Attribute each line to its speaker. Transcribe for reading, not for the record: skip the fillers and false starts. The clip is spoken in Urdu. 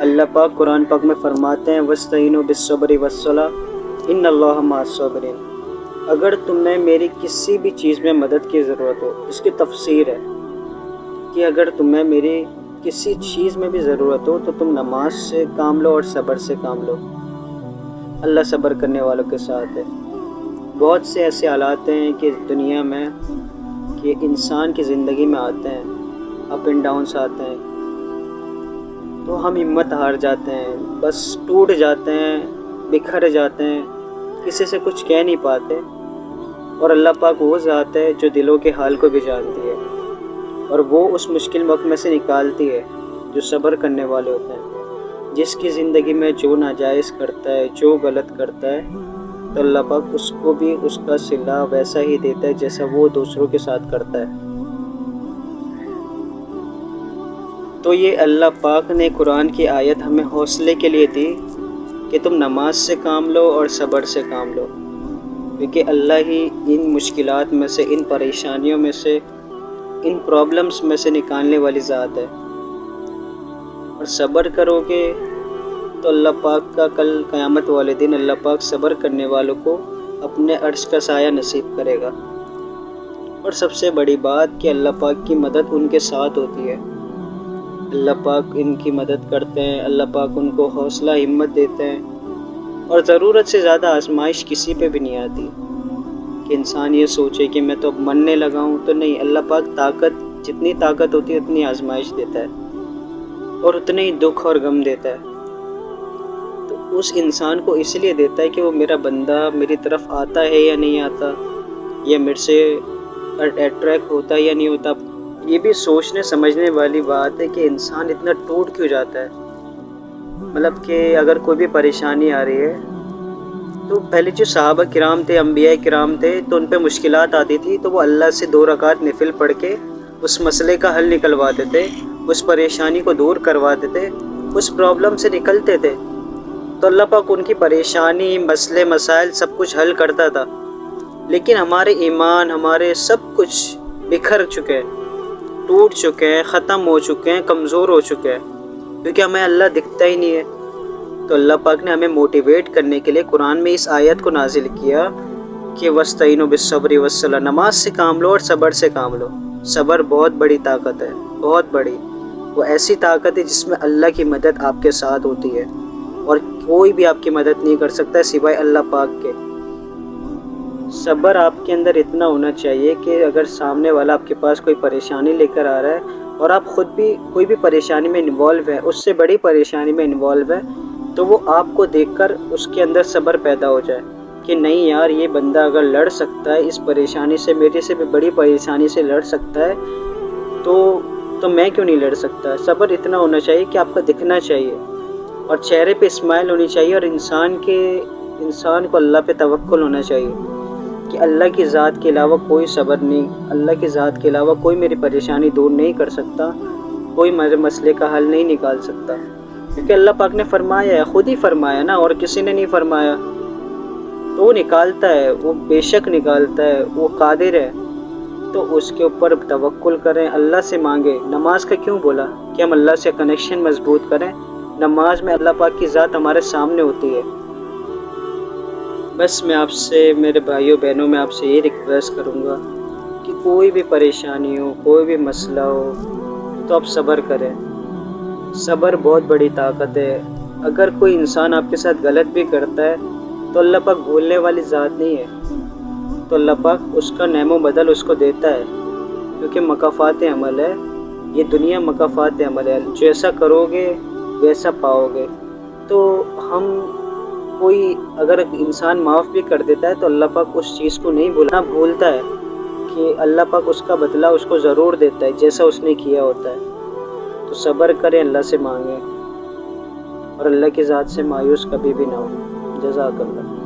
Speaker 1: اللہ پاک قرآن پاک میں فرماتے ہیں وَاسْتَعِینُوا بِالصَّبْرِ وَالصَّلَاةِ إِنَّ اللَّهَ مَعَ الصَّابِرِينَ۔ اگر تمہیں میری کسی بھی چیز میں مدد کی ضرورت ہو، اس کی تفسیر ہے کہ اگر تمہیں میری کسی چیز میں بھی ضرورت ہو تو تم نماز سے کام لو اور صبر سے کام لو۔ اللہ صبر کرنے والوں کے ساتھ ہے۔ بہت سے ایسے حالات ہیں کہ دنیا میں کہ انسان کی زندگی میں آتے ہیں، اپ اینڈ ڈاؤنس آتے ہیں، تو ہم ہمت ہار جاتے ہیں، بس ٹوٹ جاتے ہیں، بکھر جاتے ہیں، کسی سے کچھ کہہ نہیں پاتے۔ اور اللہ پاک وہ ذات ہے جو دلوں کے حال کو بھی جانتی ہے، اور وہ اس مشکل وقت میں سے نکالتی ہے جو صبر کرنے والے ہوتے ہیں۔ جس کی زندگی میں جو ناجائز کرتا ہے، جو غلط کرتا ہے، تو اللہ پاک اس کو بھی اس کا صلہ ویسا ہی دیتا ہے جیسا وہ دوسروں کے ساتھ کرتا ہے۔ تو یہ اللہ پاک نے قرآن کی آیت ہمیں حوصلے کے لیے دی کہ تم نماز سے کام لو اور صبر سے کام لو، کیونکہ اللہ ہی ان مشکلات میں سے، ان پریشانیوں میں سے، ان پرابلمس میں سے نکالنے والی ذات ہے۔ اور صبر کرو گے تو اللہ پاک کا کل قیامت والے دن اللہ پاک صبر کرنے والوں کو اپنے عرش کا سایہ نصیب کرے گا۔ اور سب سے بڑی بات کہ اللہ پاک کی مدد ان کے ساتھ ہوتی ہے۔ اللہ پاک ان کی مدد کرتے ہیں، اللہ پاک ان کو حوصلہ ہمت دیتے ہیں، اور ضرورت سے زیادہ آزمائش کسی پہ بھی نہیں آتی کہ انسان یہ سوچے کہ میں تو اب مرنے لگا ہوں۔ تو نہیں، اللہ پاک جتنی طاقت ہوتی ہے اتنی آزمائش دیتا ہے، اور اتنے ہی دکھ اور غم دیتا ہے۔ تو اس انسان کو اس لیے دیتا ہے کہ وہ میرا بندہ میری طرف آتا ہے یا نہیں آتا، یا میرے سے اٹریکٹ ہوتا ہے یا نہیں ہوتا۔ یہ بھی سوچنے سمجھنے والی بات ہے کہ انسان اتنا ٹوٹ کیوں جاتا ہے۔ مطلب کہ اگر کوئی بھی پریشانی آ رہی ہے تو پہلے جو صحابہ کرام تھے، انبیاء کرام تھے، تو ان پہ مشکلات آتی تھی تو وہ اللہ سے 2 رکعت نفل پڑھ کے اس مسئلے کا حل نکلواتے تھے، اس پریشانی کو دور کرواتے تھے، اس پرابلم سے نکلتے تھے۔ تو اللہ پاک ان کی پریشانی، مسئلے، مسائل سب کچھ حل کرتا تھا۔ لیکن ہمارے ایمان، ہمارے سب کچھ بکھر چکے ہیں، ٹوٹ چکے ہیں، ختم ہو چکے ہیں، کمزور ہو چکے ہیں، کیونکہ ہمیں اللہ دکھتا ہی نہیں ہے۔ تو اللہ پاک نے ہمیں موٹیویٹ کرنے کے لیے قرآن میں اس آیت کو نازل کیا کہ وَاسْتَعِینُوا بِالصَّبْرِ وَالصَّلَاةِ، نماز سے کام لو اور صبر سے کام لو۔ صبر بہت بڑی طاقت ہے، بہت بڑی۔ وہ ایسی طاقت ہے جس میں اللہ کی مدد آپ کے ساتھ ہوتی ہے، اور کوئی بھی آپ کی مدد نہیں کر سکتا ہے سوائے اللہ پاک کے۔ صبر آپ کے اندر اتنا ہونا چاہیے کہ اگر سامنے والا آپ کے پاس کوئی پریشانی لے کر آ رہا ہے اور آپ خود بھی کوئی بھی پریشانی میں انوالو ہے، اس سے بڑی پریشانی میں انوالو ہے، تو وہ آپ کو دیکھ کر اس کے اندر صبر پیدا ہو جائے کہ نہیں یار، یہ بندہ اگر لڑ سکتا ہے اس پریشانی سے، میرے سے بھی بڑی پریشانی سے لڑ سکتا ہے، تو میں کیوں نہیں لڑ سکتا۔ صبر اتنا ہونا چاہیے کہ آپ کا دکھنا چاہیے، اور چہرے پہ اسمائل ہونی چاہیے، اور انسان کو اللہ پہ توکل ہونا چاہیے کہ اللہ کی ذات کے علاوہ کوئی صبر نہیں، اللہ کی ذات کے علاوہ کوئی میری پریشانی دور نہیں کر سکتا، کوئی میرے مسئلے کا حل نہیں نکال سکتا، کیونکہ اللہ پاک نے فرمایا ہے، خود ہی فرمایا نا، اور کسی نے نہیں فرمایا۔ تو وہ نکالتا ہے، وہ بے شک نکالتا ہے، وہ قادر ہے۔ تو اس کے اوپر توکل کریں، اللہ سے مانگیں۔ نماز کا کیوں بولا کہ ہم اللہ سے کنیکشن مضبوط کریں؟ نماز میں اللہ پاک کی ذات ہمارے سامنے ہوتی ہے۔ بس میں آپ سے، میرے بھائیوں بہنوں، میں آپ سے یہ ریکویسٹ کروں گا کہ کوئی بھی پریشانی ہو، کوئی بھی مسئلہ ہو، تو آپ صبر کریں۔ صبر بہت بڑی طاقت ہے۔ اگر کوئی انسان آپ کے ساتھ غلط بھی کرتا ہے تو اللہ پاک بھولنے والی ذات نہیں ہے، تو اللہ پاک اس کا نعم و بدل اس کو دیتا ہے، کیونکہ مکافات عمل ہے، یہ دنیا مکافات عمل ہے، جیسا کرو گے ویسا پاؤ گے۔ تو اگر انسان معاف بھی کر دیتا ہے تو اللہ پاک اس چیز کو نہیں بھولتا ہے کہ اللہ پاک اس کا بدلہ اس کو ضرور دیتا ہے جیسا اس نے کیا ہوتا ہے۔ تو صبر کریں، اللہ سے مانگیں، اور اللہ کی ذات سے مایوس کبھی بھی نہ ہو۔ جزاک اللہ۔